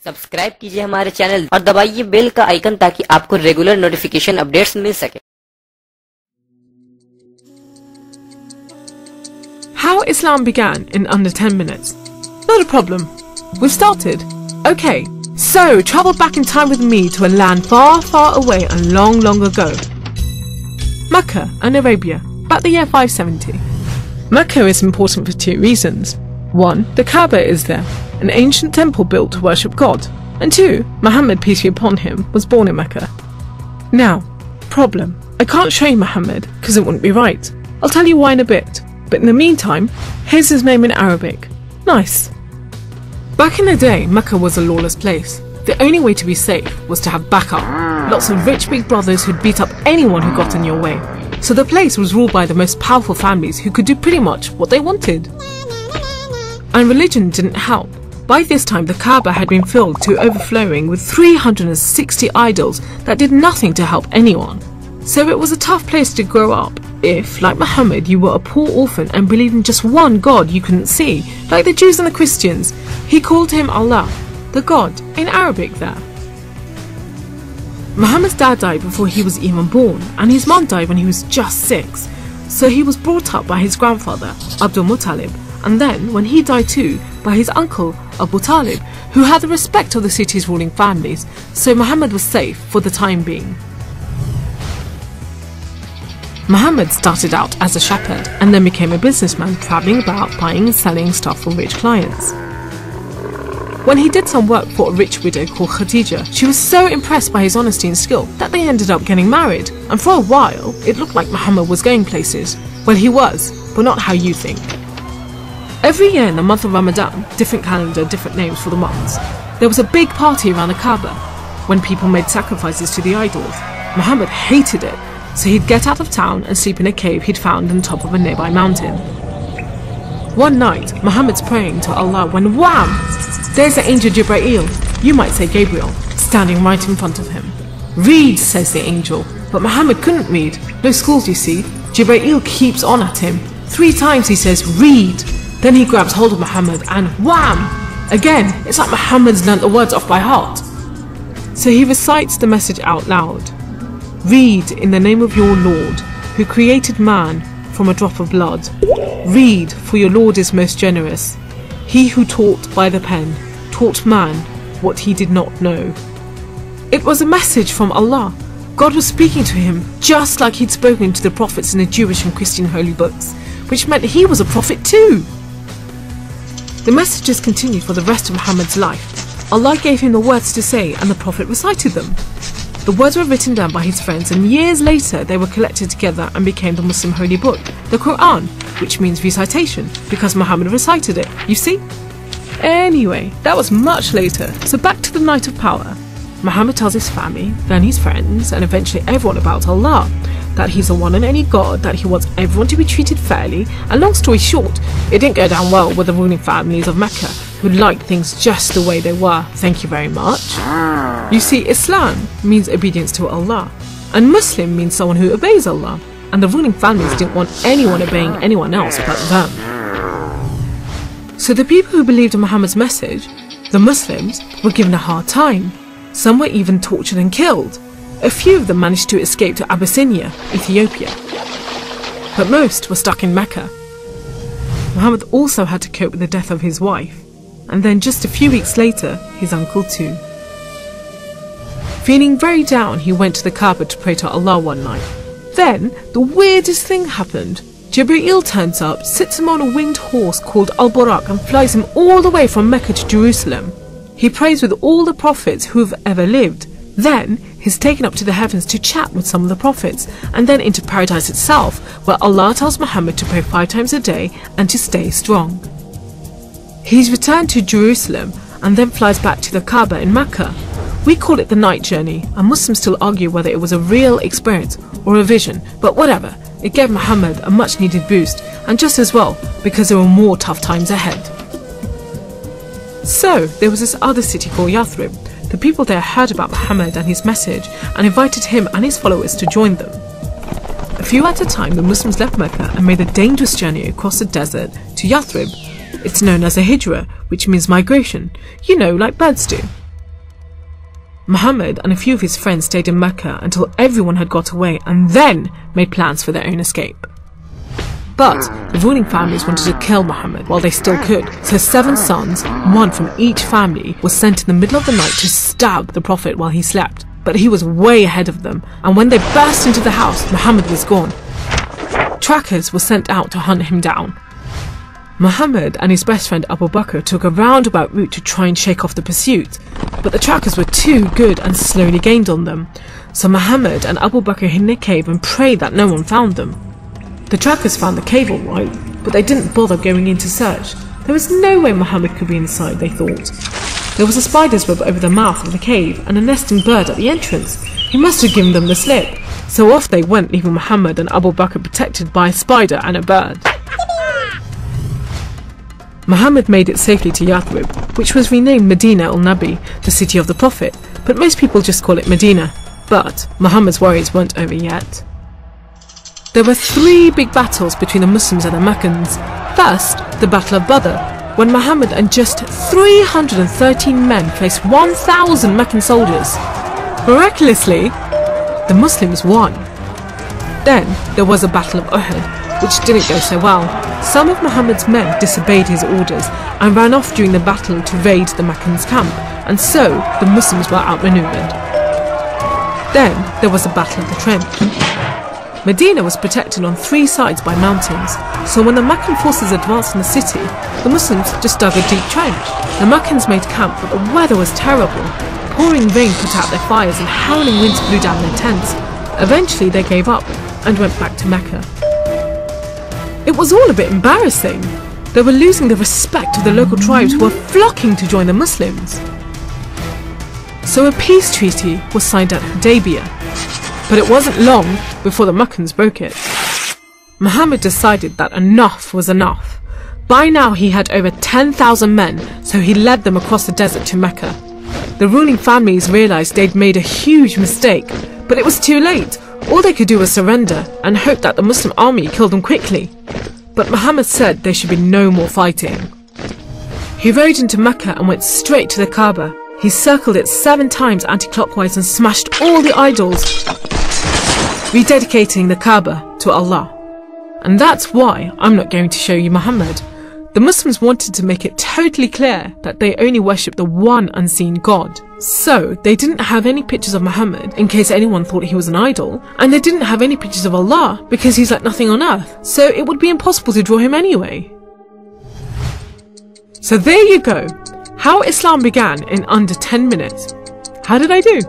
Subscribe कीजिए हमारे channel और दबाइए बेल का आइकन ताकि आपको रेगुलर नोटिफिकेशन अपडेट्स मिल सके। How Islam began in under 10 minutes. Not a problem. We've started. Okay, so travel back in time with me to a land far, far away and long, long ago. Mecca and Arabia, about the year 570. Mecca is important for two reasons. One, the Kaaba is there, an ancient temple built to worship God. And two, Muhammad, peace be upon him, was born in Mecca. Now, problem. I can't show you Muhammad because it wouldn't be right. I'll tell you why in a bit. But in the meantime, here's his name in Arabic. Nice. Back in the day, Mecca was a lawless place. The only way to be safe was to have backup. Lots of rich big brothers who'd beat up anyone who got in your way. So the place was ruled by the most powerful families who could do pretty much what they wanted. And religion didn't help. By this time, the Kaaba had been filled to overflowing with 360 idols that did nothing to help anyone. So it was a tough place to grow up if, like Muhammad, you were a poor orphan and believed in just one God you couldn't see, like the Jews and the Christians. He called him Allah, the God, in Arabic there. Muhammad's dad died before he was even born, and his mom died when he was just 6. So he was brought up by his grandfather, Abdul Muttalib, and then, when he died too, by his uncle, Abu Talib, who had the respect of the city's ruling families, so Muhammad was safe for the time being. Muhammad started out as a shepherd and then became a businessman, travelling about buying and selling stuff for rich clients. When he did some work for a rich widow called Khadija, she was so impressed by his honesty and skill that they ended up getting married, and for a while it looked like Muhammad was going places. Well, he was, but not how you think. Every year in the month of Ramadan, different calendar, different names for the months, there was a big party around the Kaaba when people made sacrifices to the idols. Muhammad hated it, so he'd get out of town and sleep in a cave he'd found on top of a nearby mountain. One night, Muhammad's praying to Allah when wham! There's the angel Jibreel, you might say Gabriel, standing right in front of him. Read, says the angel, but Muhammad couldn't read. No schools, you see. Jibreel keeps on at him. 3 times he says, read. Then he grabs hold of Muhammad and wham! Again, it's like Muhammad's learnt the words off by heart. So he recites the message out loud. Read in the name of your Lord, who created man from a drop of blood. Read, for your Lord is most generous. He who taught by the pen, taught man what he did not know. It was a message from Allah. God was speaking to him just like he'd spoken to the prophets in the Jewish and Christian holy books, which meant he was a prophet too. The messages continued for the rest of Muhammad's life. Allah gave him the words to say and the Prophet recited them. The words were written down by his friends, and years later they were collected together and became the Muslim holy book, the Quran, which means recitation, because Muhammad recited it, you see? Anyway, that was much later, so back to the night of power. Muhammad tells his family, then his friends, and eventually everyone about Allah, that he's the one and only God, that he wants everyone to be treated fairly, and long story short, it didn't go down well with the ruling families of Mecca, who liked things just the way they were, thank you very much. You see, Islam means obedience to Allah, and Muslim means someone who obeys Allah, and the ruling families didn't want anyone obeying anyone else but them. So the people who believed in Muhammad's message, the Muslims, were given a hard time. Some were even tortured and killed. A few of them managed to escape to Abyssinia, Ethiopia. But most were stuck in Mecca. Muhammad also had to cope with the death of his wife, and then just a few weeks later, his uncle too. Feeling very down, he went to the Kaaba to pray to Allah one night. Then, the weirdest thing happened. Jibreel turns up, sits him on a winged horse called Al-Buraq and flies him all the way from Mecca to Jerusalem. He prays with all the prophets who have ever lived. Then, he's taken up to the heavens to chat with some of the prophets, and then into paradise itself, where Allah tells Muhammad to pray 5 times a day and to stay strong. He's returned to Jerusalem and then flies back to the Kaaba in Mecca. We call it the night journey, and Muslims still argue whether it was a real experience or a vision, but whatever, it gave Muhammad a much needed boost, and just as well, because there were more tough times ahead. So, there was this other city called Yathrib. The people there heard about Muhammad and his message and invited him and his followers to join them. A few at a time, the Muslims left Mecca and made the dangerous journey across the desert to Yathrib. It's known as a hijra, which means migration, you know, like birds do. Muhammad and a few of his friends stayed in Mecca until everyone had got away and then made plans for their own escape. But the ruling families wanted to kill Muhammad while they still could, so 7 sons, one from each family, was sent in the middle of the night to stab the Prophet while he slept. But he was way ahead of them, and when they burst into the house, Muhammad was gone. Trackers were sent out to hunt him down. Muhammad and his best friend Abu Bakr took a roundabout route to try and shake off the pursuit, but the trackers were too good and slowly gained on them. So Muhammad and Abu Bakr hid in a cave and prayed that no one found them. The trackers found the cave all right, but they didn't bother going in to search. There was no way Muhammad could be inside, they thought. There was a spider's web over the mouth of the cave and a nesting bird at the entrance. He must have given them the slip. So off they went, leaving Muhammad and Abu Bakr protected by a spider and a bird. Muhammad made it safely to Yathrib, which was renamed Medina al-Nabi, the city of the Prophet, but most people just call it Medina. But Muhammad's worries weren't over yet. There were 3 big battles between the Muslims and the Meccans. First, the Battle of Badr, when Muhammad and just 313 men faced 1,000 Meccan soldiers. Miraculously, the Muslims won. Then there was a Battle of Uhud, which didn't go so well. Some of Muhammad's men disobeyed his orders and ran off during the battle to raid the Meccans' camp, and so the Muslims were outmaneuvered. Then there was the Battle of the Trench. Medina was protected on 3 sides by mountains, so when the Meccan forces advanced in the city, the Muslims just dug a deep trench. The Meccans made camp, but the weather was terrible. Pouring rain put out their fires and howling winds blew down their tents. Eventually they gave up and went back to Mecca. It was all a bit embarrassing. They were losing the respect of the local tribes who were flocking to join the Muslims. So a peace treaty was signed at Hudaybiyah. But it wasn't long before the Meccans broke it. Muhammad decided that enough was enough. By now he had over 10,000 men, so he led them across the desert to Mecca. The ruling families realized they'd made a huge mistake, but it was too late. All they could do was surrender and hope that the Muslim army killed them quickly. But Muhammad said there should be no more fighting. He rode into Mecca and went straight to the Kaaba. He circled it 7 times anti-clockwise and smashed all the idols, rededicating the Kaaba to Allah. And that's why I'm not going to show you Muhammad. The Muslims wanted to make it totally clear that they only worship the one unseen God. So they didn't have any pictures of Muhammad in case anyone thought he was an idol, and they didn't have any pictures of Allah because he's like nothing on earth, so it would be impossible to draw him anyway. So there you go, how Islam began in under 10 minutes. How did I do?